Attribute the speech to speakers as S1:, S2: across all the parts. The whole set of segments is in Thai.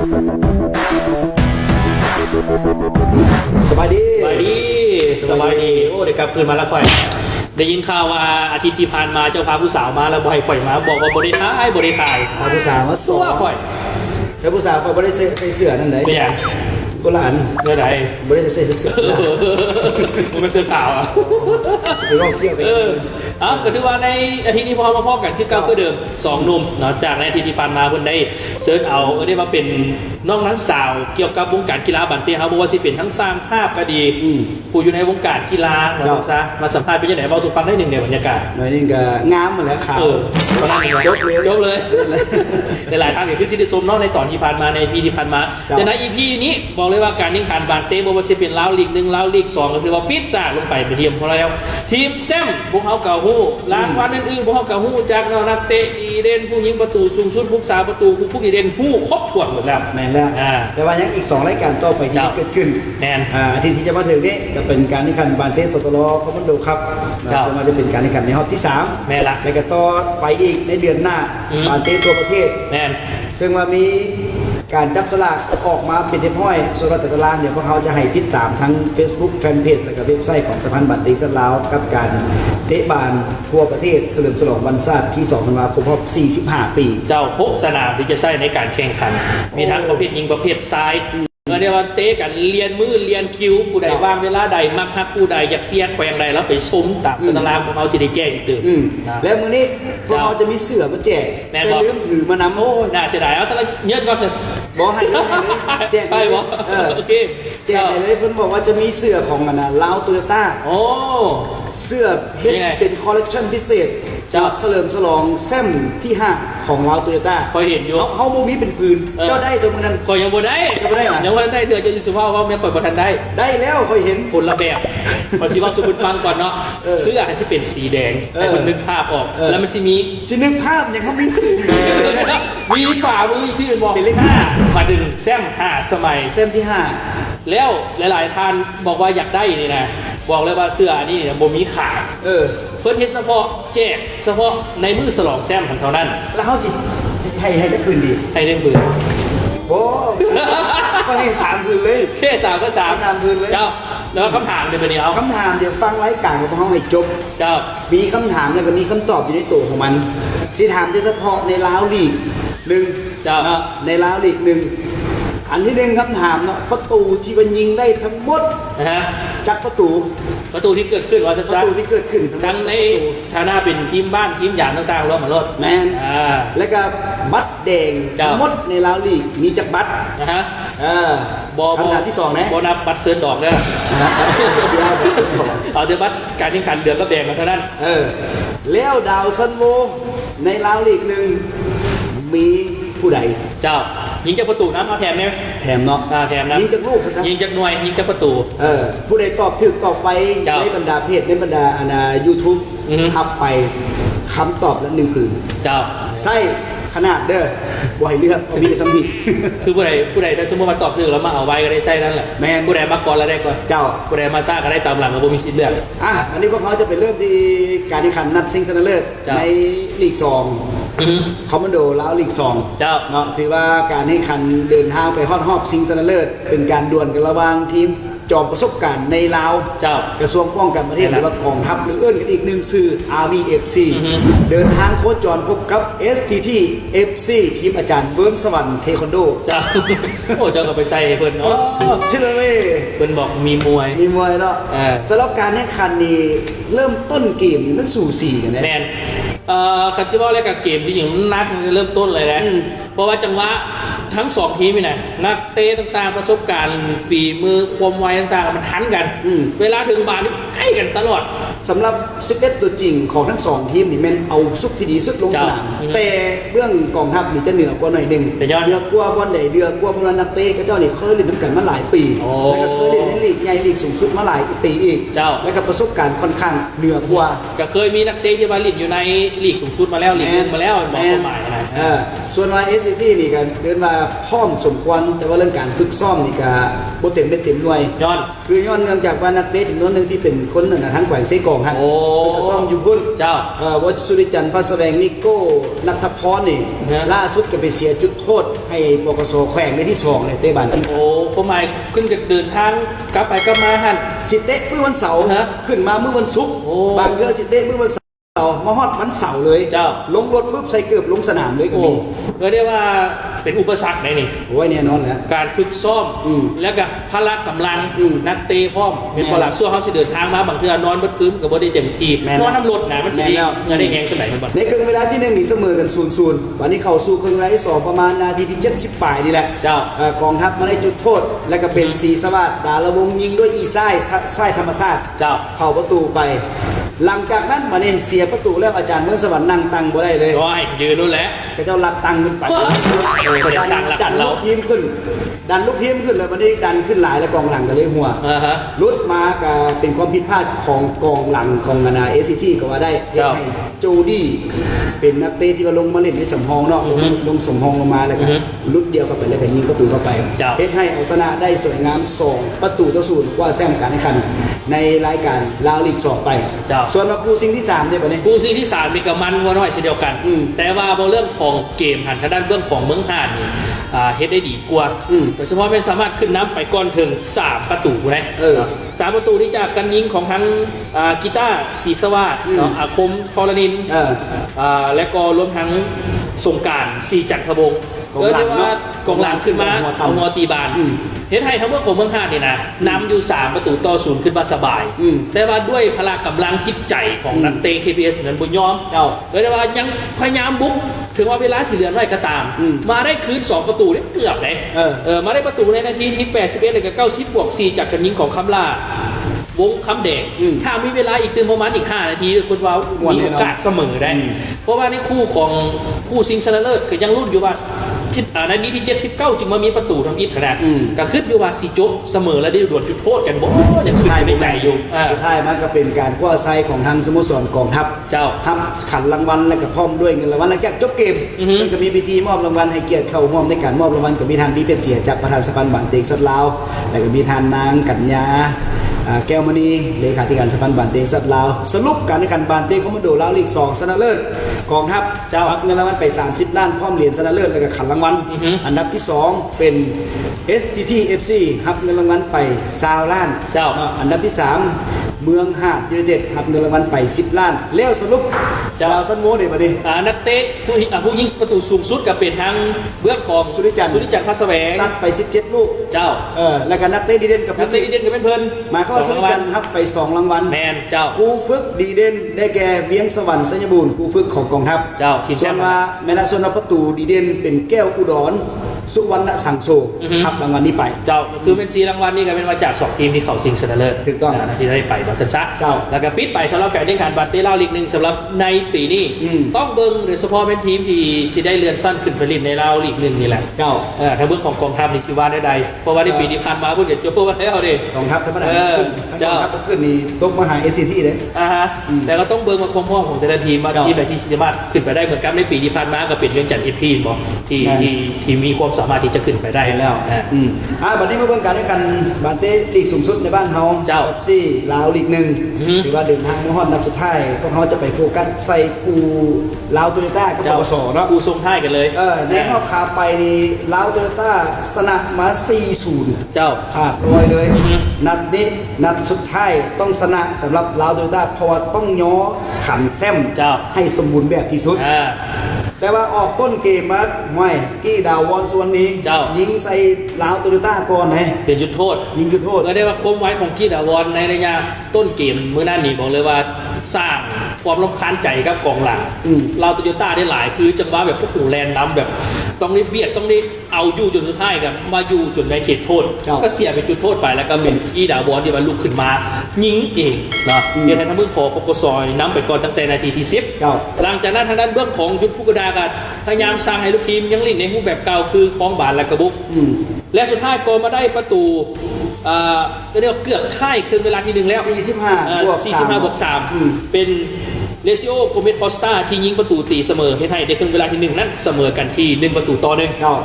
S1: สบายดี
S2: สบายดีโอ้เดี๋ยวกลับคืนมาแล้วค่อยได้ยินข่าวว่าอาทิตย์ที่ผ่านมาเจ้าพาผู้สาวมาแล้วบ่ให้ข่อยมาบอกว่าบ่ได้ถ่าย
S1: พาผู้สาวมา
S2: ซัวข่อย
S1: แต่ผู้สาวเขาไม่ได้ใส่เสื้อนั่นไหน
S2: เป็นหยัง
S1: คนละอัน
S2: เมื่อไหร่
S1: ไม่ได้ใส่เสื้อ
S2: มันเป็นเสื้อขาวอ่ะ
S1: ไปลองเที่ยวไป
S2: ก็ถือว่าในอาทิตย์นี้พอมาพอกันคือเก่าคือเดิม2 หนุ่มเนาะจากในอาทิตย์ที่ผ่านมาเพิ่นได้เสิร์ชเอาได้มาเป็นน้องนั้นสาวเกี่ยวกับวงการกีฬาบันเตเขาบอกว่าสิเป็นทั้งสร้างภาพก็ดีผู้อยู่ในวงการกีฬามาสัมภาษณ์เป็นยังไงเบาสู่ฟังได้หนึ่งในบรรยากาศ
S1: หน่อยนึงก็งามหมดแล้วข่าว
S2: จบเลยในหลายทางอย่างที่ซิติชมเนาะในตอนที่ผ่านมาในปีที่ผ่านมาแต่ใน EP นี้บอกเลยว่าการแข่งขันบาเต้บอกว่าสิเป็นลาวลีก1ลาวลีก2ก็คือว่าปิดซาลงไปเป็นทีมของเราทีมแซมพวกเขาเก่าฮู้รางวัลอื่นๆพวกเขาเก่าฮู้จากนักเตะดีเด่นผู้ยิงประตูสูงสุดผู้สาประตูผู้ฟุกดีเด่นผู้ครบถ้วนหมดแล้ว
S1: แม่นแล้วแต่ว่ายังอีก2รายการต่อไปที่เกิดขึ้น
S2: แน่น
S1: อาทิตย์ที่จะมาถึงนี้ก็เป็นการแข่งขันบาเต้สตลคอมมานโดครับซึ่งมันจะเป็นการแข่งขันในรอบที่3
S2: แม่ละ
S1: แล้วก็ต่อไปอีกในเดือนหน้าบาเต้ตัวประเทศ
S2: แน่น
S1: ซึ่งว่ามีการจับสลากออกมาเป็นเรียบร้อยส่วนแต่ละร้านเดี๋ยวพวกเขาจะให้ติดตามทั้ง Facebook Fanpage และก็เว็บไซต์ของสะพานบัตรตีสลาวกับการเตะบอลทั่วประเทศเฉลิมฉลองวันชาติที่2ธันวาคมรอบ45 ปี
S2: เจ้า6 สนามที่จะใช้ในการแข่งขันมีทั้งประเภทยิงประเภทซ้ายเรียกว่าเตะกันเรียนมือเรียนคิวผู้ใดว่างเวลาใดมักฮักผู้ใดอยากเสียแขวงใดแล้วไปชมตามตารางของเขาจะได้แจ้งตื่น
S1: แล้วมื้อนี้พวกเราจะมีเสื้อมาแจกแต่ลืมถือมานำ
S2: โอ้ยน่าเสียดายเอาซะละเงินก่อนเถอะ
S1: บอกให้เลยแจก
S2: ไปบอกโอเค
S1: แจกเลยเพิ่นบอกว่าจะมีเสื้อของลาวโตโยต้า
S2: โอ้
S1: เสื้อเฮ็ดเป็นคอลเลคชันพิเศษจากเฉลิมฉลองแซมที่5ของลาวโตโยต้า
S2: คอยเห็นอยู่
S1: เขาบ่มีเป็นปืนเจ้าได้ตัวมื้อนั้น
S2: คอยยังบ่ได้ยังบ่ได้เดือจะสุภาพว่าแม่คอยบ่ทันได้
S1: แล้วคอยเห็น
S2: คนละแบบพอสิว่าสุภฟังก่อนเนาะเสื้อให้สิเป็นสีแดงให้คนนึกภาพออกแล้วมันสิมี
S1: สินึกภาพอย่างเขา
S2: มีฝ่ามือที่เป็นบอกเป็นเลข5มาดึงแซม5สมัย
S1: แซมที่
S2: 5แล้วหลายๆท่านบอกว่าอยากได้นี่นะบอกเลยว่าเสื้ออันนี้เนี่ยบ่มีขาเพิ่นเฮ็ดเฉพาะแจกเฉพาะในมือฉลองแซมของเขานั่น
S1: แล้วเขาสิให้ได้คืนดี
S2: ให้ได้คืน
S1: โอ้ก็ให้3คืนเลย
S2: แค่3ก็3
S1: คืนเลย
S2: เจ้าแล้วคำถามเดี๋ยวนี้เอา
S1: คำถามเดี๋ยวฟังรายการของเขาให้จบ
S2: เจ้า
S1: มีคำถามแล้วก็มีคำตอบอยู่ในตัวของมันสิถามเฉพาะในลาวลีก1
S2: เจ้า
S1: ในลาวลีก1อันที่1คำถามเนาะประตูที่มันยิงได้ทั้งหมดจักประตู
S2: ที่เกิดขึ้นว่า
S1: ประตูที่เกิดขึ้น
S2: ทั้งในฐานะเป็นทีมบ้านทีมหยาดต่างๆรวมมาลด
S1: แมนแล้วก็บัตรแดงทั้งหมดในลาวลีกมีจักบัตรคำถามที่2นะ
S2: บนับบัตรเซิร์นดอกเนี่ยเอาเดี๋ยวบัตรการแข่งขันเหลืองกับแดงมาเท่านั้น
S1: แล้วดาวซันโวในลาวลีก1มีผู้ใด
S2: เจ้ายิงจากประตูนะมาแถมเนี่ย
S1: แถมเนาะ
S2: แถมนะ
S1: ยิงจากลูก
S2: ยิงจากหน่วยยิงจากประตู
S1: ผู้ใดตอบถูกตอบไปในบรรดาเพจในบรรดาYouTube ทับไปคำตอบละ1 คืน
S2: เจ้า
S1: ใช่ขนาดเด้อบ่ให้เลือกมีแต่สำผิด
S2: คือผู้ใดถ้าสมมติมาตอบถูกแล้วมาเอาไว้ก็ได้ใช่นั่นแหละ
S1: แม่น
S2: ผู้ใดมาก่อนแล้วได้ก่อน
S1: เจ้า
S2: ผู้ใดมาซ่าก็ได้ตามหลังก็บ่มีสิทธิ์เลือก
S1: อันนี้พวกเขาจะไปเริ่มที่การแข่งขันนัดชิงชนะเลิศในลีก2คอมมานโดลาวลีก2เนาะถือว่าการแข่งขันเดินทางไปฮอดรอบชิงชนะเลิศเป็นการดวลกันระหว่างทีมจอมประสบการณ์ในลาวกระทรวงป้องกันประเทศหรือว่ากองทัพหรือเอื้อนกันอีก1ชื่อ RVFC เดินทางโคจรพบกับ STT FC ทีมอาจารย์เบิ้ลสวรรค์เทควันโด
S2: เจ้าโอ้เจ้าก็ไปใส่เพิ่นเนาะ
S1: ชื่ออะไร
S2: เพิ่นบอกมีมวย
S1: เนาะสำหรับการแข่งขันนี้เริ่มต้นเกมนี่มันสู่สีกันนะ
S2: แมนคันชิบอลและกับเกมที่อย่างนักเริ่มต้นเลยนะเพราะว่าจังหวะทั้ง2ทีมนี่นะนักเตะต่างๆประสบการณ์ฝีมือความไวต่างๆมันทันกันเวลาถึงบาลนี่ใกล้กันตลอด
S1: สำหรับ11ตัวจริงของทั้ง2ทีมนี่แม่นเอาสุดที่ดีสุดลงสนามแต่เบื้องกองทัพนี่จะเหนือกว่าหน่อยนึงเหนือกว่าบอลใดเหนือกว่าพวกนักเตะก็เจ้านี่เคยเล่นด้วยกันมาหลายปีแล้วก็เคยเล่นในลีกใหญ่ลีกสูงสุดมาหลายปีอีกแล้วก็ประสบการณ์ค่อนข้างเหนือกว่า
S2: ก็เคยมีนักเตะที่มาเล่นอยู่ในลีกสูงสุดมาแล้วลีกนึงมาแล้วบอกความหมายนะ
S1: ส่วนว่า SCT นี่ก็เดินมาพร้อมสมควรแต่ว่าเรื่องการฝึกซ้อมนี่ก็บ่เต็มเป็นเต็มหน่วย
S2: ย้อน
S1: คือย้อนเนื่องจากว่านักเตะจำนวนหนึงที่เป็นคนนั่นน่ะทั้งแขวงเซกองครับ
S2: โอ้
S1: ก็ซ้อมอยู่พุ่น
S2: เจ้า
S1: วัชสุริจันทร์พระแสวงนิโก้นัทพรนี่
S2: ฮะ
S1: ล่าสุดก็ไปเสียจุดโทษให้ปกสแขวงในที่2เลยเตะบานชิง
S2: โอ้เขาหมายขึ้นจากเดินทางกลับไปกลับมาหัน
S1: สิเตะเมื่อวันเสาร์
S2: ฮะ
S1: ขึ้นมาเมื่อวันศุกร์
S2: โอ้
S1: บางเดือนสิเตะเมื่อวันเสาร์มาฮอดวันเสาร์เลย
S2: เจ้า
S1: ลงรถปุ๊บใส่เกือบลงสนามเลยก็
S2: โอ้
S1: มี
S2: ก็เรียกว่าเป็นอุปสรรคในนี่
S1: โอ้ยแน่นอนแหล้ว
S2: การฝึกซ้อม แล้วก็พละกำลัง นักเตะพร้อมเป็นพลังส่วนเขาสิเดินทางมาบางเทื่อนอนบนคืนกับบ่ได้เต็มที่
S1: แม่น
S2: นอนน้ำรถนะมันสิดี
S1: แม่นแล้ว
S2: เงินได้แหงสมัยมันบ่
S1: ในครึ่งเวลาที่1นี่เสมอกัน0-0วันนี้เข้าสู่ครึ่งเวลาที่2ประมาณนาทีที่70ปลายนี่แหละ
S2: เจ้า
S1: กองทัพมาได้จุดโทษ แล้วก็เป็นสีสวัสดิ์ดาละวงยิงด้วยอีไส้ธรรมชาติ
S2: เจ้า
S1: เข้าประตูไป หลังจากนั้นมาเนี่ยเสียประตูแล้วอาจารย์เมืองสวรรค์นั่งตังบ่ได้เลย
S2: ร้อยยืนนู่นแหละ
S1: ก็เจ้าลักตังขึ้นไป
S2: คนอยากสร้างหลัก
S1: ดัน
S2: เรา
S1: ลูกทีมขึ้น ดันลูกทีมขึ้นแล้ววันนี้ดันขึ้นหลายแล้วกองหลังก็เลยหัว
S2: ฮะ
S1: ลุดมาก็เป็นความผิดพลาดของกองหลังของนาเอซิตี้ก็ว่าได้
S2: ครับ
S1: ให้โจดี้เป็นนักเตะที่ว่าลงมาเล่นในสำรองเนาะลงสำรองลงมาแล้วก็
S2: อือฮึ
S1: ลุดเดียวเข้าไปแล้วก็ยิงประตูเข้าไป
S2: ครับ
S1: เฮ็ดให้เอาชนะได้สวยงาม2ประตูต่อ0ว่าแซมการแข่งขันในรายการลาวลีก2ไป
S2: ครับ
S1: ส่วนมาคู่ซิงที่3เนี่ยบัดนี้
S2: คู่ซีที่สามมีกระมันว่าน้อยเช่นเดียวกัน
S1: อืม
S2: แต่ว่าบนเรื่องของเกมหันทางด้านเบื้องของเมืองหานนี่เฮ็ดได้ดีกว่า
S1: อืม
S2: โดยเฉพาะเป็นสามารถขึ้นน้ำไปก่อนถึง3ประตูนะ
S1: เออ
S2: สามประตูที่จากกันยิงของทั้งกีตาร์ศรีสวัสดิ์เนาะอาคมทรณิน และก็รวมทั้งสงกรารสีจันทบงศ์
S1: กองหลัง
S2: เรียกว่ากองหลังขึ้นมา
S1: หัว
S2: เอา
S1: ต่ำ
S2: งอตีบาน
S1: อืม
S2: เฮ็ดให้ทั้งเมืองของเมืองหานนี่นะนำอยู่3ประตูต่อ0ขึ้นมาสบาย
S1: อืม
S2: แต่ว่าด้วยพละกำลังจิตใจของนักเตะ KPS นั้นบุญยอม
S1: เจ้า
S2: เลยได้ว่ายังพยายามบุกถึงว่าเวลาสีเหลืองไรก็ตาม
S1: อืม
S2: มาได้คืน2ประตูได้เกือบเลย มาได้ประตูในนาทีที่81เลยกับ90บวก4จากการยิงของคำล่าวงคำแดง
S1: อืม
S2: ถ้ามีเวลาอีกประมาณอีก5นาทีคุณว่ามีโอกาสเสมอได้
S1: อืม
S2: เพราะว่าในคู่ของคู่ซิงชนะเลิศก็ยังรุ่นอยู่ว่าที่นาทีที่79จึงมามีประตูทำอิฐขนาด
S1: อืม
S2: ก็ขึ้นอยู่ว่าสีจบเสมอแล้วได้ดวลจุดโทษกันบ่ยังขึ้นอยู่ในใจอยู่อ่า
S1: สุดท้ายมันก็เป็นการคว้าไซของทางสโมสรกองทัพ
S2: เจ้า
S1: ทำขันรางวัลและก็พร้อมด้วยเงินรางวัลหลังจากจบเกม
S2: อือฮึ
S1: มันก็มีพิธีมอบรางวัลให้เกียรติเข้าร่วมในการมอบรางวัลกับมีทานพี่เป็ดเสียจากประธานสภาบานเตงสัตว์ลาวและก็มีทานนางกัญญาแก้วมณีเลขาธิการสภาบานเตงสัตว์ลาวสรุปการแข่งขันบานเตงคอมมานโดลาวลีก2ชนะเลิศกองทัพ
S2: เจ้า
S1: รับเงินรางวัลไป30ล้านพร้อมเหรียญชนะเลิศและก็ขันรางวัล
S2: อือฮึ
S1: อันดับที่ 2 เป็น STT FC รับเงินรางวัลไป20ล้าน
S2: เจ้า
S1: อันดับที่ 3 เมืองหาดยูไนเต็ดรับเงินรางวัลไป10ล้านแล้วสรุป
S2: เจ้า
S1: ดาวซันโวเนี่ยมาดิ
S2: นักเตะผู้ยิงประตูสูงสุดก็เป็นทางเบื้องของ
S1: สุริจันทร์
S2: พระแสวง
S1: ซัดไป17ลูก
S2: เจ้า
S1: แล้วก็นักเตะดีเด่นกับ
S2: นักเตะดีเด่นก็เป็นเพิ่น
S1: มาเข้าสุริจันทร์รับไป2รางวัล
S2: แมนเจ้า
S1: ครูฝึกดีเด่นได้แก่เวียงสวรรค์สัญญบูรณ์ครูฝึกของกองทัพ
S2: เจ้าทีมแช
S1: ส่ว
S2: ม
S1: น
S2: ป์
S1: ว่าแม่นาส่วนประตูดีเด่นเป็นแก้วอุดรสุวรรณสังโซ
S2: อือฮึ
S1: รับรางวัลนี้ไป
S2: เจ้าคือเป็น4รางวัลนี่ก็เป็นมาจาก2ทีมที่เขาชิงชนะเลิศ
S1: ถูกต้อง
S2: ที่ได้ไปบอลสันซะ
S1: เจ้า
S2: แล้วก็ปิดไปสำหรับการแข่งขันบาเต้ลาวลีกหนึ่งสำหรับในปีนี้
S1: อืม
S2: ต้องเบิ่งโดยเฉพาะเป็นทีมที่สิได้เลื่อนสั้นขึ้นไปเล่นในลาวลีกหนึ่งนี่แหละ
S1: เจ้า
S2: ถ้าเบื้องของกองทัพนี่สิว่าได้ใดเพราะว่าในปีที่ผ่านมาเพิ่งจะจบไปแล้วเด้
S1: กองทัพธรรมดา
S2: เออ
S1: ขึ้นก
S2: เจ้า
S1: องทัพก็ขึ้นนี่ตกมาหา SCT เลย
S2: แต่ก็ต้องเบิ่งว่าความพร้อมของแต่ละทีมว่า
S1: เจ้า
S2: ทีมไหนที่สามารถขึ้นไปได้เหมือนกันในปีที่ผ่านมาก็เป็นเวียงจันทร์อีพีบอกที่
S1: แม่น
S2: ที่มีความสามารถที่จะขึ้นไปได้
S1: ได้แล้ว
S2: อืม
S1: บัดนี้มาเบิ่งการแข่งขันบาเต้ลีกสูงสุดในบ้านเฮา
S2: เจ้า
S1: ซี่ลาวลีกหนึ่ง
S2: อือฮึ
S1: ถือว่าเดินทางมาฮอดนัดสุดท้ายพวกเขาจะไปโฟกัสใส่กูลาวโตโยต้ากับปปสเนาะ
S2: กูทรงท้ายกันเลย
S1: ในรอบขาไปนี่ลาวโตโยต้าชนะมา 4-0
S2: เจ้า
S1: ขาดรอยเลย
S2: อือฮึ
S1: นัดนี้นัดสุดท้ายต้องชนะสำหรับลาวโตโยต้าเพราะว่าต้องย้อขันแซม
S2: เจ้า
S1: ให้สมบูรณ์แบบที่สุด
S2: อ่า
S1: แต่ว่าออกต้นเกมมาห้วยกี้ดาววอนส่วนนี้
S2: เจ้า
S1: ยิงใส่ลาวโตโยต้าก่อนนะ
S2: เป็นจุดโทษ
S1: ยิงจุดโทษ
S2: ก็ได้ว่าคมไว้ของกีดาวอนในระยะต้นเกมมื้อนั้นนี่บอกเลยว่าสร้างความรำคาญใจกับกองหลัง
S1: อืม
S2: เราโตโยต้าได้หลายคือจังหวะแบบพวกหูแลนน้ำแบบ ต้องได้เบียดต้องได้เอาอยู่จนสุดท้ายกันมาอยู่จนในเขตโทษ ก็เสียเป็นจุดโทษไปแล้วก็เป็นกีดาวอนที่มันลุกขึ้นมายิงเองนะเดี๋ยวทางด้านเบื้องของปกซอยน้ำไปก่อนตั้งแต่นาทีที่10
S1: เจ้า
S2: หลังจากนั้นทางด้านเบื้องของยุทธฟุกุดากันพยายามสร้างให้ลูกทีมยังเล่นในรูปแบบเก่าคือคล้องบานและกระบุก
S1: อืม
S2: และสุดท้ายก็มาได้ประตูก็เรียกว่าเกือบค่ายครึ่งเวลาที่หนึ่งแล้ว
S1: 45บวก3
S2: 45บวก
S1: อืม
S2: 3เป็น เลซิโอโกเมสคอสตาที่ยิงประตูตีเสมอเฮ็ดให้ในครึ่งเวลาที่ 1 นั้นเสมอกันที่ 1 ประตูต่อ 1
S1: ครับ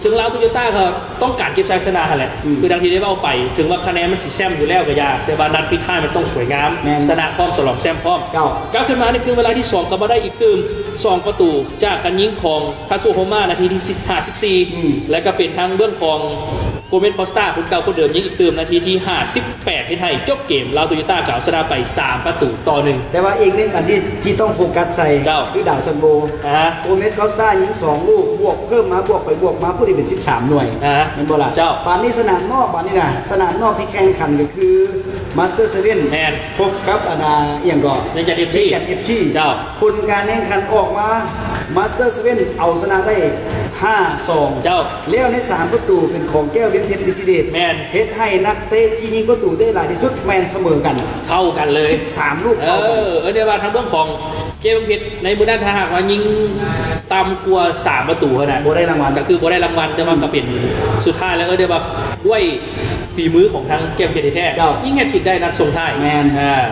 S2: ซึ่งลาวโตโยต้าก็ต้องการเก็บชัยชนะนั่นแหละคือดังที่ได้เล่าไปถึงว่าคะแนนมันสิแซมอยู่แล้วก็ยากแต่ว่านัดปิดท้ายมันต้องสวยงามชนะพร้อมฉลองแซมพร้อมก้าวขึ้นมาในครึ่งเวลาที่ 2 ก็มาได้อีกตื่ม2 ประตูจากการยิงของคาซูโฮม่านาทีที่54และก็เป็นทางเบื้องของโกเมสคอสตาคนเก่าคนเดิมยิงอีกตื่มนาทีที่58ให้ไทยจบเกมลาวโตโยต้าเก่าชนะไป3 ประตูต่อ 1
S1: แต่ว่าอีกหนึ่งอันที่ต้องโฟกัสใส่คือดาวซันโบโกเมสคอสตายิง2 ลูกบวกเพิ่มมาบวกไปบวกมาผู้ที่เป็น13 หน่วยเป็นโบราณปานนี้สนามนอกปานนี้นะสนามนอกที่แข่งขันก็คือมาสเตอร์เซเว่นพบกับอย่างก่อน
S2: ในจัดเอฟที
S1: คนการแข่งขันออกมามาสเตอร์เซเว่นเอาชนะได้5-2แล้วใน3 ประตูเป็นของแก้วเลี้ยงเพชรลิทิเดชเฮ็ดให้นักเตะที่ยิงประตูได้หลายที่สุดแมนเสมอกัน
S2: เข้ากันเลย
S1: 13 ลูกเข้ากัน
S2: เดี๋ยวว่าทางเรื่องของเกมเพชรในมือด้านทหารว่ายิงต่ำกว่า3 ประตูขนาด
S1: บ่ได้รางวัล
S2: ก็คือบ่ได้รางวัลแต่ว่าก็เป็นสุดท้ายแล้วเดี๋ยวว่าด้วยฝีมือของทางเกมเพชรแท้ยิ่งแฮตทริกได้นัดส่งท้าย
S1: แมน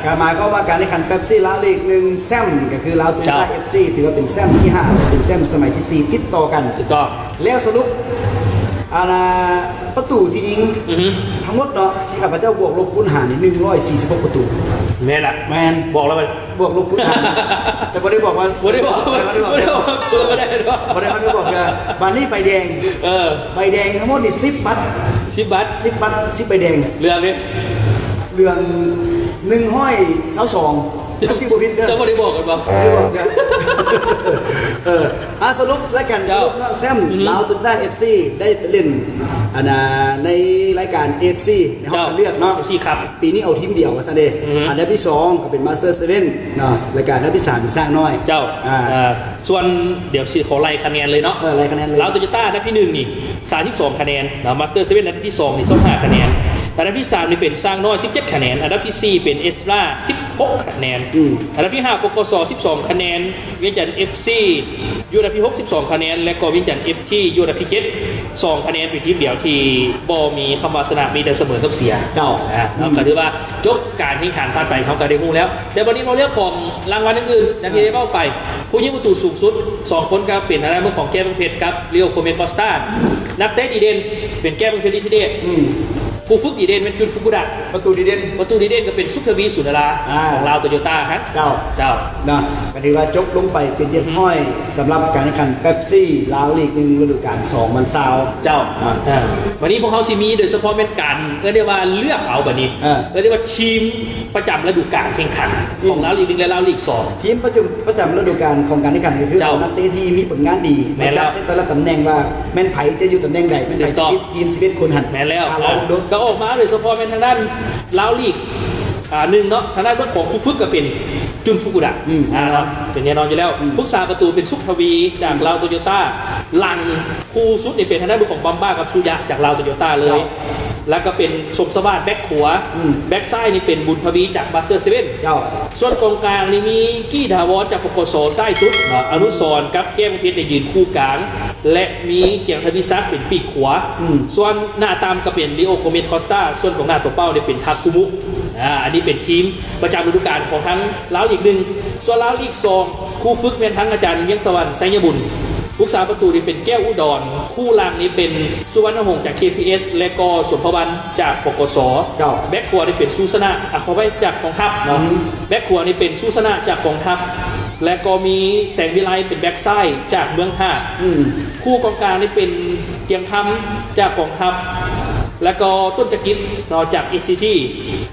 S1: การมาก็ว่าการแข่งขันเป๊ปซี่ลาลีก1แซมก็คือลาวโตโยต้า FC ถือว่าเป็นแซมที่5เป็นแซมสมัยที่4ติดต่อกัน
S2: ถูกต้อง
S1: แล้วสรุปประตูที่ยิงทั้งหมดเนาะที่ข้าพเจ้าบวกลบคูณหารนี่146 ประตู
S2: แม่นละ
S1: แมน
S2: บอกแล้วมัน
S1: บวกลบคูณหารแต่บ่ได้บอกว่า
S2: บ่ได้บอกบ่ได้
S1: บอกบานนี้ใบแดงใบแดงทั้งหมดนี่10 บัตร
S2: 10 บัตร
S1: 10 ใบแดง
S2: เรื่องนี้
S1: เรื่อง122ที่บุรินทร์
S2: จะไม่ได้บอกกันป่ะ
S1: ไม่ได้บอกกันสรุปแล้วกันสรุปแซมลาวโตโยต้า FC ได้ไปเล่นในรายการ FC ในห้องการเลือกเนาะ
S2: FC ครับ
S1: ปีนี้เอาทีมเดียวกันซะเด้อันดับที่2ก็เป็นมาสเตอร์เซเว่นเนาะรายการอันดับที่3เป็นสร้างน้อย
S2: ส่วนเดี๋ยวขอไล่คะแนนเลยเนาะ
S1: ไล่คะแนนเลย
S2: ลาวโตโยต้าอันดับที่1นี่32 คะแนนแล้วมาสเตอร์เซเว่นอันดับที่2นี่25 คะแนนอันดับที่3นี่เป็นสร้างน้อย17 คะแนนอันดับที่4เป็นเอสปรา16 คะแนนอันดับที่5ปกส12 คะแนนเวียงจันทร์ FC อยู่อันดับที่6 12 คะแนนและก็เวียงจันทร์ FT อยู่อันดับที่7 2 คะแนนเป็นทีมเดียวที่บ่มีคำว่าชนะมีแต่เสมอกับเสียก็ถือว่าจบการแข่งขันผ่านไปเขาก็ได้ฮู้แล้วแต่วันนี้เราเลือกของรางวัลอื่นๆอย่างที่ได้เล่าไปผู้ยิงประตูสูงสุด2 คนก็เป็นอะไรเมื่อของแก้วเพชรกับเรียวโคเมนคอสตานักเตะดีเด่นเป็นแก้วเพชรลิทิเดชผู้ฝึกดีเด่นเป็นจุนฟุกุดะ
S1: ประตูดีเด่น
S2: ก็เป็นซุปเปอร์วีสุนทราของลาวโตโยต้าฮะเจ้า
S1: นะก็ถือว่าจบลงไปเป็นเรียบร้อยสำหรับการแข่งขันเป๊ปซี่ลาวลีก1ฤดูกาล2020
S2: เจ้าวันนี้พวกเขาสิมีโดยเฉพาะเป็นการก็เรียกว่าเลือกเอาแบบนี้ก็เรียกว่าทีมประจำฤดูกาลแข่งขันของลาวลีก1และลาวลีก2
S1: ทีมประจำฤดูกาลของการแข่งขันก็คือนักเตะที่มีผลงานดีจัดเซตแต่ละตำแหน่งว่าแม่นไผจะอยู่ตำแหน่งใดแม่นไผจะติดทีม11 คนหัน
S2: แม่นแล้วก็ออกมาโดยเฉพาะเป็นทางด้านลาวลีก1เนาะทางด้านเรื่องของผู้ฝึกก็เป็นจุนฟุกุดะเป็นแน่นอนอยู่แล้วผู้สาประตูเป็นซุปทวีจากลาวโตโยต้าหลังคู่สุดนี่เป็นทางด้านของบัมบ้ากับซูยะจากลาวโตโยต้าเลยแล้วก็เป็นสมสวัสดิ์แบ็คขวาแบ็คซ้ายนี่เป็นบุญทวีจากมาสเตอร์เซเว่นส่วนกองกลางนี่มีกี้ดาวอนจากปกสซ้ายสุดอนุสรณ์กับแก้มเพชรยืนคู่กลางและมีเกียงทวีซักเป็นปีกขวาส่วนหน้าตามก็เป็นลิโอโกเมสคอสตาส่วนของหน้าตัวเป้าเนี่ยเป็นทักคุมุอันนี้เป็นทีมประจำฤดูกาลของทั้งลาวลีก1ส่วนลาวลีก2คู่ฝึกเป็นทั้งอาจารย์เวียงสวรรค์ไซยบุญผู้สาประตูนี่เป็นแก้วอุดรคู่ล่างนี้เป็นสุวรรณหงษ์จาก KPS และก็สมภวันจากปกสแบ็คขวานี่เป็นสุสนะเขาไว้จากกองทัพเนาะแบ็คขวานี่เป็นสุสนะจากกองทัพและก็มีแสงวิไลเป็นแบ็คซ้ายจากเมืองท่าคู่กองกลางนี่เป็นเกียงคำจากกองทัพแล้วก็ต้นจักริดจาก ACT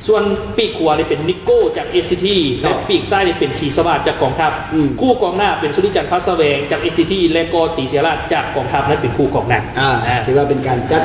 S2: ส่วนปีกขวาเนี่ยเป็นนิโก้จาก ACT และปีกซ้ายเนี่ยเป็นศรีสวัสดิ์จากกองทัพคู่กองหน้าเป็นสุริจันทร์พัสแวงจาก ACT และก็ตีเสียราชจากกองทัพนั่นเป็นคู่กองหน้า
S1: ถือว่าเป็นการจัด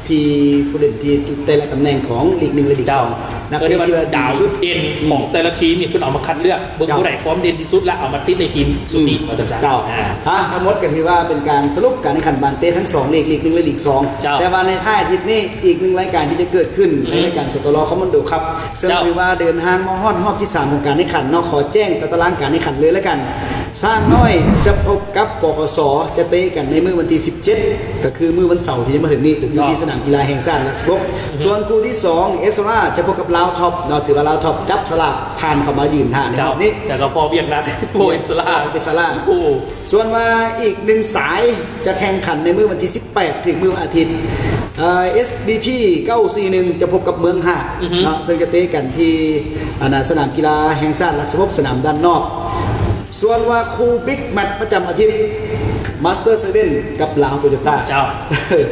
S1: ที่ผู้เล่นที่แต่ละตำแหน่งของลีก1และลีก2นักเตะที่
S2: ดาวเด่นของแต่ละทีมเนี่ยเพิ่นเอามาคัดเลือกเบิ่งผู้ใดฟอร์มเด่นที่สุดแล้วเอามาติดในทีมสุดดีว่าจังๆ
S1: ทั้งหมดก็ถือว่าเป็นการสรุปการแข่งขันบานเตะทั้ง2ลีก1และลีก2แต่ว่าในท้ายอาทิตย์นี้อีก1รายการที่จะเกิดขึ้นในรายการสตลคอมมานโดครับซึ่งถือว่าเดินทางมาฮอดรอบที่3ของการแข่งขันเนาะขอแจ้งตารางการแข่งขันเลยแล้วกัน สร้างน้อยจะพบกับปกสจะเตะกันในมื้อวันที่17ก็คือมื้อวันเสาร์ที่จะมาถึงนี้อยู่ที่สนามกีฬาแห่งชาติลักษณะส่วนคู่ที่2เอสราจะพบกับลาวท็อปเนาะถือว่าลาวท็อปจับสลากผ่านเข้ามายืนท่าในรอบนี้
S2: แต่ก็พอเวียงนัดโบเอ็นสลา
S1: เป็นสลาก
S2: โอ้
S1: ส่วนว่าอีกหนึ่งสายจะแข่งขันในมื้อวันที่18ถึงมื้อวันอาทิตย์SBT 941จะพบกับเมืองหาดเนาะซึ่งจะเตะกันที่สนามกีฬาแห่งชาติลักษณะสนามด้านนอกส่วนว่าคู่บิ๊กแมตช์ประจำอาทิตย์มาสเตอร์เซเว่นกับลาวโตโยต้า
S2: เจ้า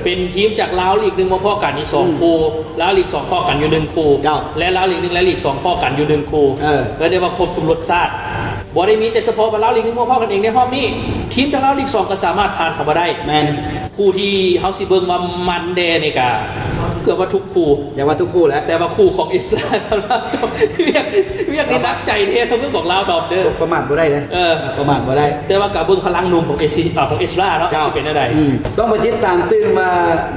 S2: เป็นทีมจากลาวลีกหนึ่งมาพ่อกันนี่2คู่ลาวลีก2พ่อกันอยู่1คู่และลาวลีก1และลีก2พ่อกันอยู่1คู่ก็เรียกว่าครบทุกรสชาติบ่ได้มีแต่เฉพาะลาวลีก1มาพ่อกันเองในรอบนี้ทีมจากลาวลีก2ก็สามารถผ่านเข้ามาได้
S1: แมน
S2: คู่ที่เฮาสิเบิ่งว่ามันแดนี่ก็เกือบว่าทุกคู่
S1: อย่าว่าทุกคู่แล้ว
S2: แต่ว่าคู่ของอิสราเอลเรียกนี่นักใจเททั้งเรื่องของลาวดอกเด้อ
S1: ประมาทบ่ได้นะประมาทบ่ได้
S2: แต่ว่ากับเบิ่งพลังหนุ่มของของอิสราเนาะสิเป็นอะไร
S1: ต้องมาติดตามตื้อมา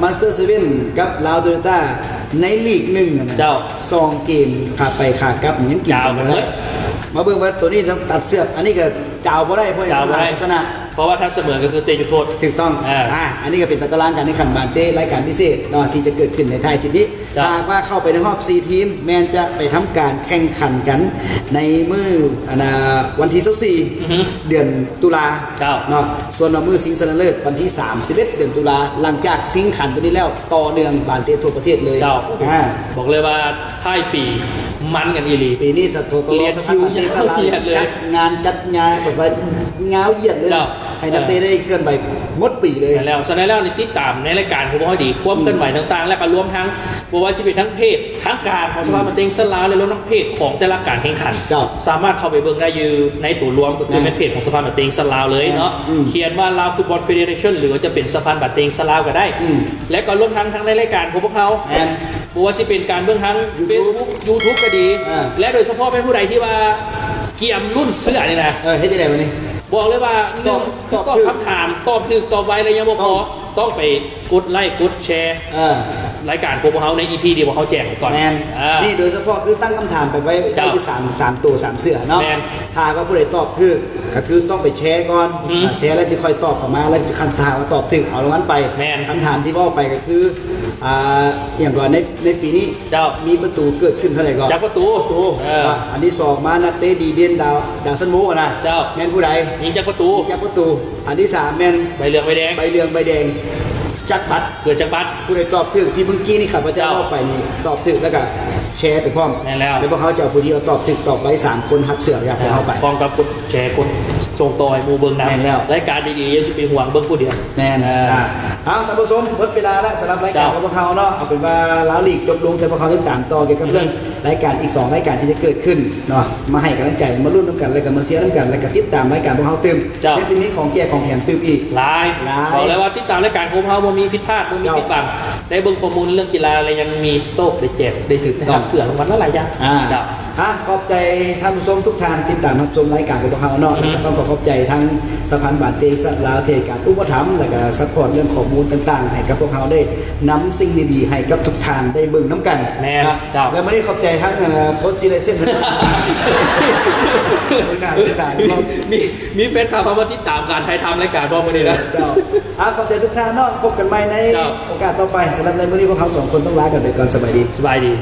S1: มาสเตอร์เซเว่นกับลาวโตโยต้าในลีก1นะ2เกมขาไปขากับยังกินกันบ่ได้มาเบิ่งว่าตัวนี้ต้องตัดเสือกอันนี้ก็จ้าวบ่ได้เพราะลักษณะ
S2: เพราะว่าถ้าเสมอก็คือเตะจุดโทษ
S1: ถูกต้องอันนี้ก็เป็นตารางการแข่งขันบานเต้รายการพิเศษเนาะที่จะเกิดขึ้นในไทยทีนี้หากว่าเข้าไปในรอบ4ทีมแมนจะไปทำการแข่งขันกันในมื้อวันที่24เดือนตุลาเนาะส่วนมื้อสิงห์ชนะเลิศวันที่31เดือนตุลาหลังจากสิงห์ขันตัวนี้แล้วต่อเนื่องบานเต้ทั่วประเทศเลย
S2: บอกเลยว่าท้ายปีมันกันอีหลี
S1: ปีนี้สัตว์โตโลสภาพบานเต้สลาจัดงานแบบว่าเงาเหยียดเลยให้นักเตะได้เคลื่อนไปงดปีเลย
S2: แล้วฉะนั้นแล้วในติดตามในรายการผมบอกให้ดีความเคลื่อนไหวต่างๆและก็รวมทั้งบอกว่าสิเป็นทั้งเพศทั้งการของสภาพบานเต้สลาและรวมทั้งเพศของแต่ละการแข่งขันสามารถเข้าไปเบิ่งได้อยู่ในตัวรวมก็คือเป็นเพจของสภาพบานเต้สลาเลยเนาะเขียนว่าลาวฟุตบอลเฟเดเรชั่นหรือว่าจะเป็นสภาพบานเต้สลาก็ได้และก็รวมทั้งในรายการของพวกเขาบอกว่าสิเป็นการเบิ่งทั้ง Facebook YouTube ก็ดีและโดยเฉพาะเป็นผู้ใดที่ว่าเกี่ยมรุ่นเสื้อนี่นะ
S1: เฮ็ดจังได๋วะนี่
S2: บอกเลยว่า1คือตอบคำถามตอบ1ตอบไวอะไรยังบ่พอต้องไปกดไลค์กดแชร์รายการพวกเขาใน EP ที่พวกเขาแจ้งก่อน
S1: นี่โดยเฉพาะคือตั้งคำถามไปไว้ที่3ตัว3เสือเนาะถ้าว่าผู้ใดตอบถูกก็คือต้องไปแชร์ก่อนแชร์แล้วจะค่อยตอบกลับมาแล้วจะคันถามว่าตอบถูกเอารางวัลไปคำถามที่ว่าไปก็คืออย่างก่อนในปีนี้มีประตูเกิดขึ้นเท่าไหร่ก่อน
S2: จากประตู
S1: อันที่2มานักเตะดีเด่นดาวซันโมนะแม่นผู้ใด
S2: ยิงจากประตู
S1: อันที่3แม่น
S2: ใบเหลืองใบแดง
S1: จักบัตร
S2: เกิดจากบัตร
S1: ผู้ใดตอบถูกที่เมื่อกี้นี่ขับพระเจ้าเล่าไปนี่ตอบถูกแล้วก็แชร์ไปพร้อมแล้วพวกเขาจะเอาผู้ที่เอาตอบถูกตอบไป3คนทับเสืออยากให้เขาไป
S2: พร้อมกับกดแชร์กดส่งต่อให้หมู่เบิ่งนำรายการดีๆอย่าสิไปห่วงเบิ่งผู้เดียว
S1: แน่นเอาท่านผู้ชมหมดเวลาแล้วสำหรับรายการของพวกเขาเนาะเอาเป็นว่าลาวลีกจบลงแต่พวกเขาต้องตามต่อเกี่ยวกับเรื่องรายการอีก2รายการที่จะเกิดขึ้นเนาะมาให้กำลังใจมาลุ้นกันแล้วก็มาเชียร์กันแล้วก็ติดตามรายการพวกเขาเติมในสิ่งนี้ของแจกของแถมเติมอีก
S2: หลายบอกเลยว่าติดตามรายการของเขาบ่มีผิดพลาดบ่มีผิดบังได้เบิ่งข้อมูลเรื่องกีฬาอะไรยังมีโซ่ได้แจกได้ถึงนะครับเสือรางวัลหลายอย่าง
S1: ขอบใจท่านผู้ชมทุกท่านติดตามรับชมรายการของพวกเขาเนาะต้องขอบใจทั้งสภาบานเตสลาวเทการอุปถัมภ์และก็ซัพพอร์ตเรื่องข้อมูลต่างๆให้กับพวกเขาได้นำสิ่งดีๆให้กับทุกท่านได้เบิ่งน้ำกันและไม่ได้ขอบใจทั้งโค้ชซีเลเซ่น
S2: มีแฟนคลับมาติดตามการถ่ายทำรายการบอกมาดีนะ
S1: ขอบใจทุกท่านเนาะพบกันใหม่ในโอกาสต่อไปสำหรับในมื้อนี้พวกเขา2คนต้องลากันไปก่อนสบายดี